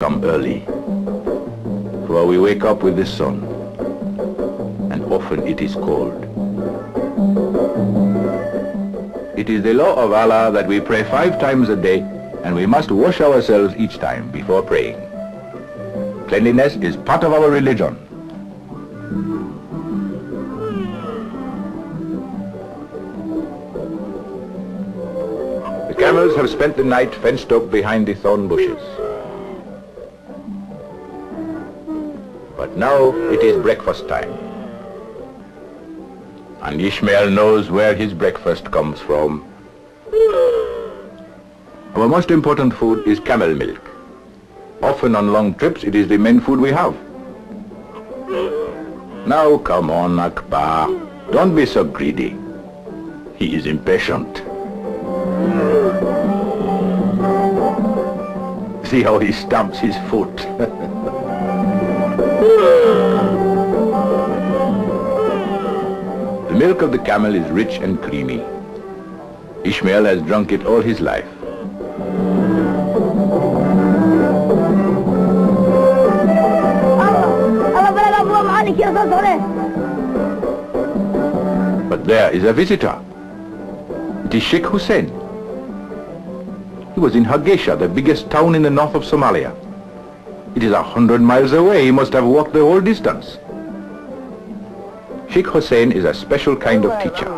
come early, for we wake up with the sun, and often it is cold. It is the law of Allah that we pray 5 times a day, and we must wash ourselves each time before praying. Cleanliness is part of our religion. The camels have spent the night fenced up behind the thorn bushes. But now it is breakfast time. And Ishmael knows where his breakfast comes from. Our most important food is camel milk. Often on long trips it is the main food we have. Now come on, Akbar. Don't be so greedy. He is impatient. See how he stamps his foot. The milk of the camel is rich and creamy. Ishmael has drunk it all his life. But there is a visitor. It is Sheikh Hussein. He was in Hargeisa, the biggest town in the north of Somalia. It is 100 miles away. He must have walked the whole distance. Sheikh Hussein is a special kind of teacher.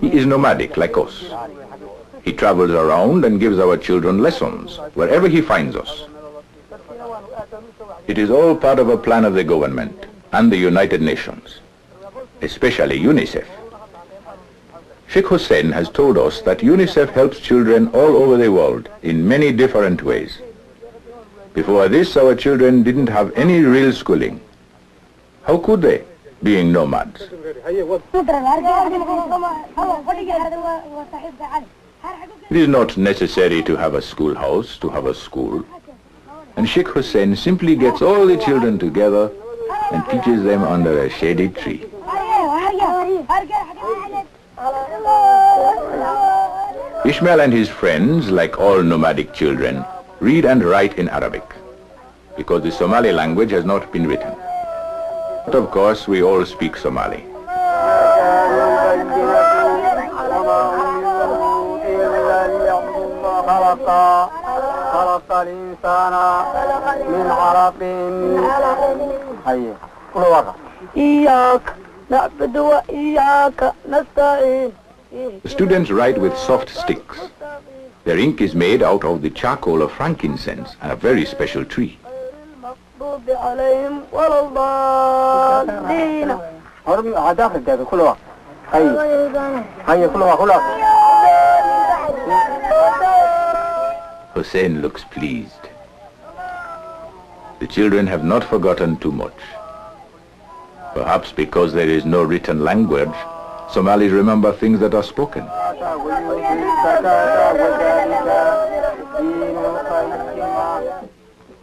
He is nomadic like us. He travels around and gives our children lessons wherever he finds us. It is all part of a plan of the government and the United Nations, especially UNICEF. Sheikh Hussein has told us that UNICEF helps children all over the world in many different ways. Before this, our children didn't have any real schooling. How could they, being nomads? It is not necessary to have a schoolhouse to have a school. And Sheikh Hussein simply gets all the children together and teaches them under a shady tree. Ishmael and his friends, like all nomadic children, read and write in Arabic, because the Somali language has not been written. But of course, we all speak Somali. The students write with soft sticks. Their ink is made out of the charcoal of frankincense, a very special tree. Hussein looks pleased. The children have not forgotten too much. Perhaps because there is no written language, Somalis remember things that are spoken.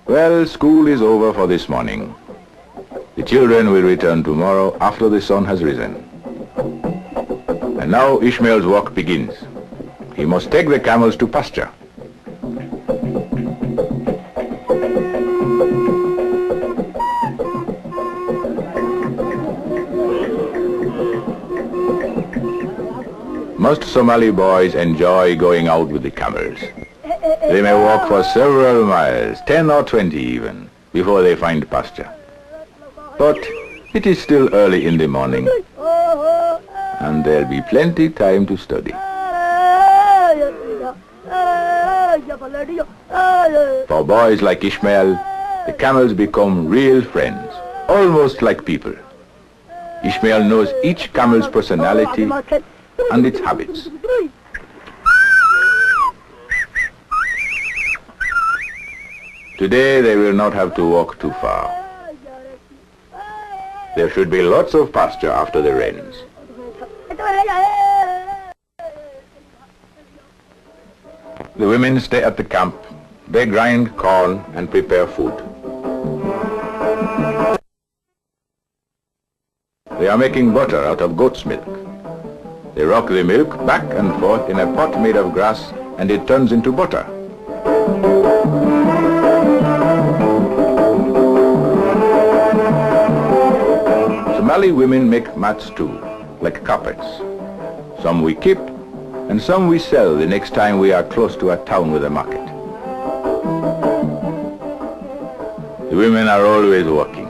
Well, school is over for this morning. The children will return tomorrow after the sun has risen. And now Ishmael's work begins. He must take the camels to pasture. Most Somali boys enjoy going out with the camels. They may walk for several miles, 10 or 20 even, before they find pasture. But it is still early in the morning, and there'll be plenty time to study. For boys like Ishmael, the camels become real friends, almost like people. Ishmael knows each camel's personality and its habits. Today they will not have to walk too far. There should be lots of pasture after the rains. The women stay at the camp. They grind corn and prepare food. They are making butter out of goat's milk. They rock the milk back and forth in a pot made of grass, and it turns into butter. Somali women make mats too, like carpets. Some we keep, and some we sell the next time we are close to a town with a market. The women are always working.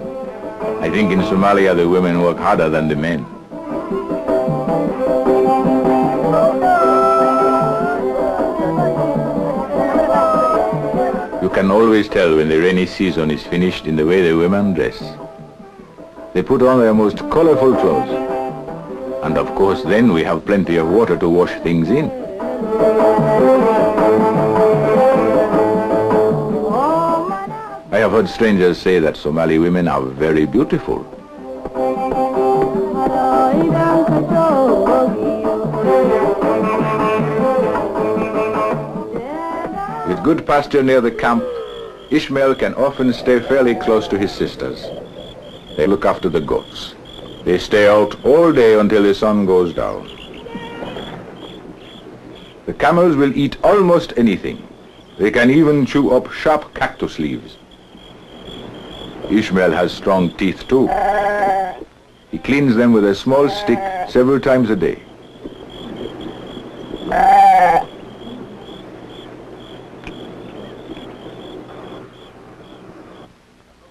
I think in Somalia the women work harder than the men. You can always tell when the rainy season is finished in the way the women dress. They put on their most colorful clothes. And of course then we have plenty of water to wash things in. I have heard strangers say that Somali women are very beautiful. With good pasture near the camp, Ishmael can often stay fairly close to his sisters. They look after the goats. They stay out all day until the sun goes down. The camels will eat almost anything. They can even chew up sharp cactus leaves. Ishmael has strong teeth too. He cleans them with a small stick several times a day.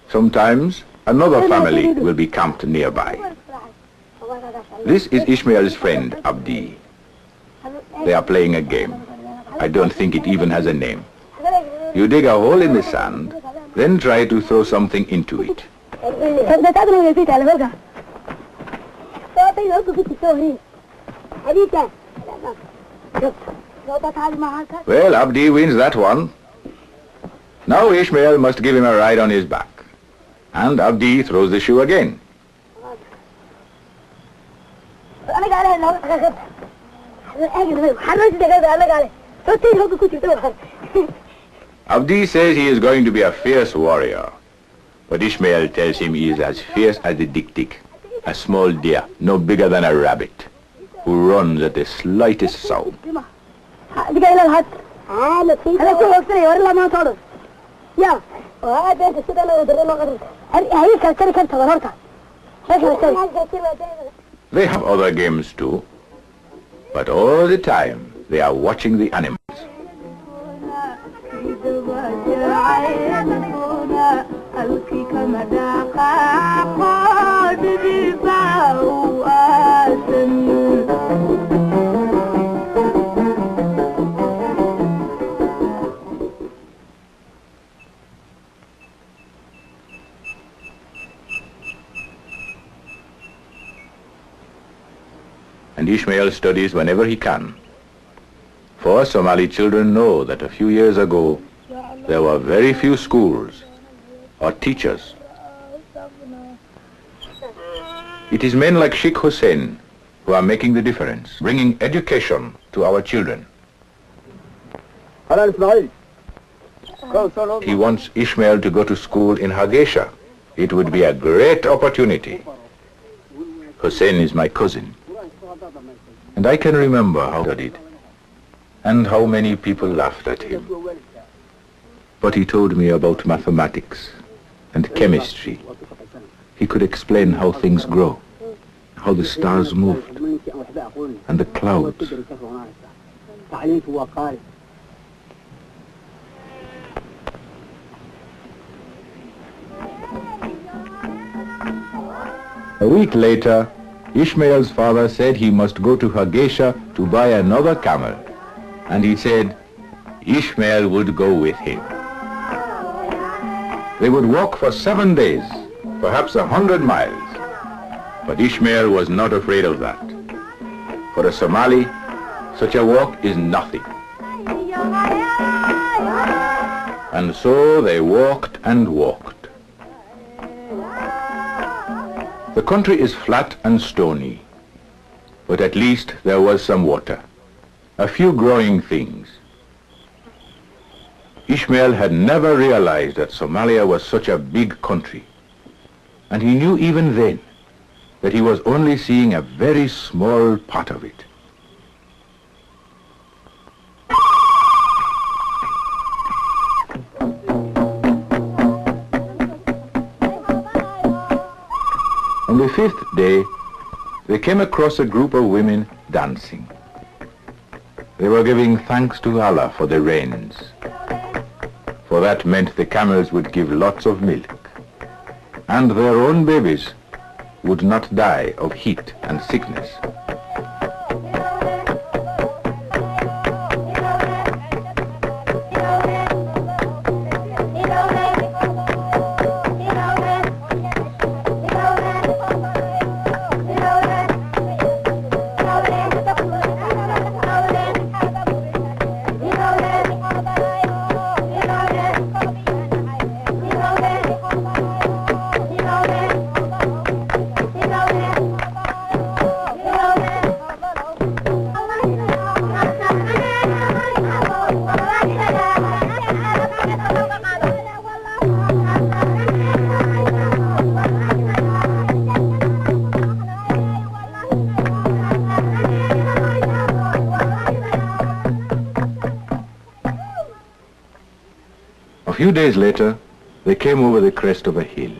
Sometimes another family will be camped nearby. This is Ishmael's friend, Abdi. They are playing a game. I don't think it even has a name. You dig a hole in the sand, then try to throw something into it. Well, Abdi wins that one. Now Ishmael must give him a ride on his back. And Abdi throws the shoe again. Abdi says he is going to be a fierce warrior. But Ishmael tells him he is as fierce as the dik-dik, a small deer, no bigger than a rabbit, who runs at the slightest sound. They have other games too, but all the time they are watching the animals. And Ishmael studies whenever he can. For Somali children know that a few years ago there were very few schools or teachers. It is men like Sheikh Hussein who are making the difference, bringing education to our children. He wants Ishmael to go to school in Hargeisa. It would be a great opportunity. Hussein is my cousin. And I can remember how he studied and how many people laughed at him. But he told me about mathematics and chemistry. He could explain how things grow, how the stars moved, and the clouds. A week later, Ishmael's father said he must go to Hargeisa to buy another camel. And he said Ishmael would go with him. They would walk for 7 days, perhaps 100 miles. But Ishmael was not afraid of that. For a Somali, such a walk is nothing. And so they walked and walked. The country is flat and stony, but at least there was some water, a few growing things. Ishmael had never realized that Somalia was such a big country, and he knew even then that he was only seeing a very small part of it. the fifth day, they came across a group of women dancing. They were giving thanks to Allah for the rains, for that meant the camels would give lots of milk, and their own babies would not die of heat and sickness. A few days later, they came over the crest of a hill,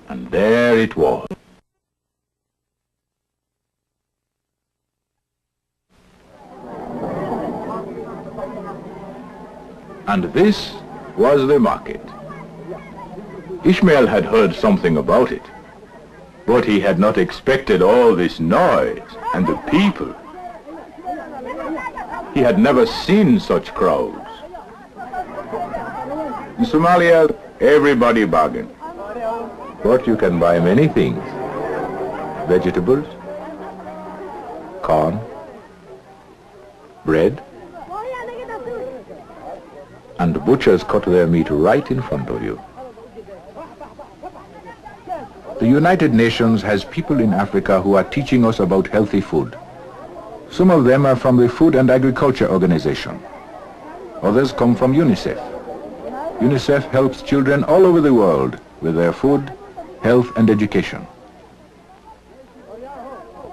and there it was. And this was the market. Ishmael had heard something about it, but he had not expected all this noise and the people. He had never seen such crowds. In Somalia, everybody bargains, but you can buy many things. Vegetables, corn, bread, and butchers cut their meat right in front of you. The United Nations has people in Africa who are teaching us about healthy food. Some of them are from the Food and Agriculture Organization. Others come from UNICEF. UNICEF helps children all over the world with their food, health and education.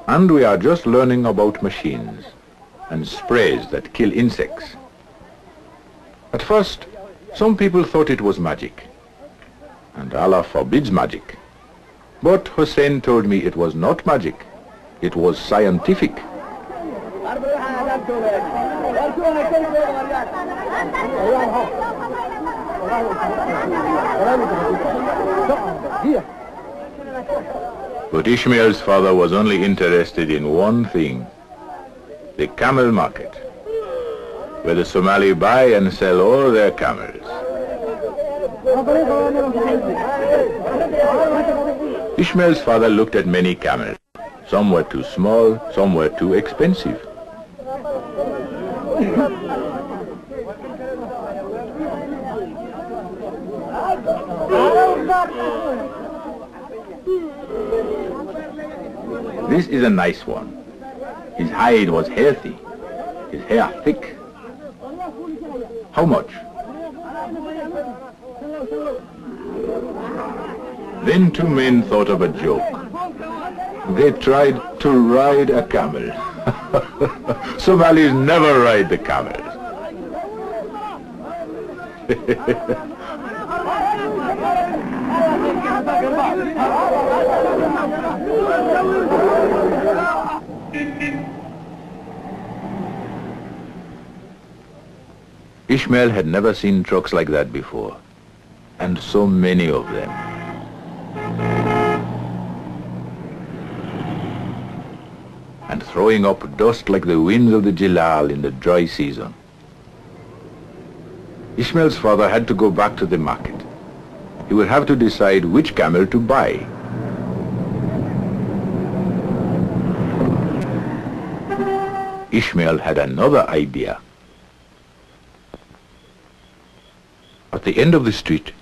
And we are just learning about machines and sprays that kill insects. At first, some people thought it was magic, and Allah forbids magic. But Hussein told me it was not magic, it was scientific. But Ishmael's father was only interested in one thing, the camel market, where the Somali buy and sell all their camels. Ishmael's father looked at many camels. Some were too small, some were too expensive. This is a nice one. His hide was healthy, his hair thick. How much? Then two men thought of a joke. They tried to ride a camel. Somalis never ride the camels. Ishmael had never seen trucks like that before, and so many of them. And throwing up dust like the winds of the Jilal in the dry season. Ishmael's father had to go back to the market. He would have to decide which camel to buy. Ishmael had another idea. At the end of the street,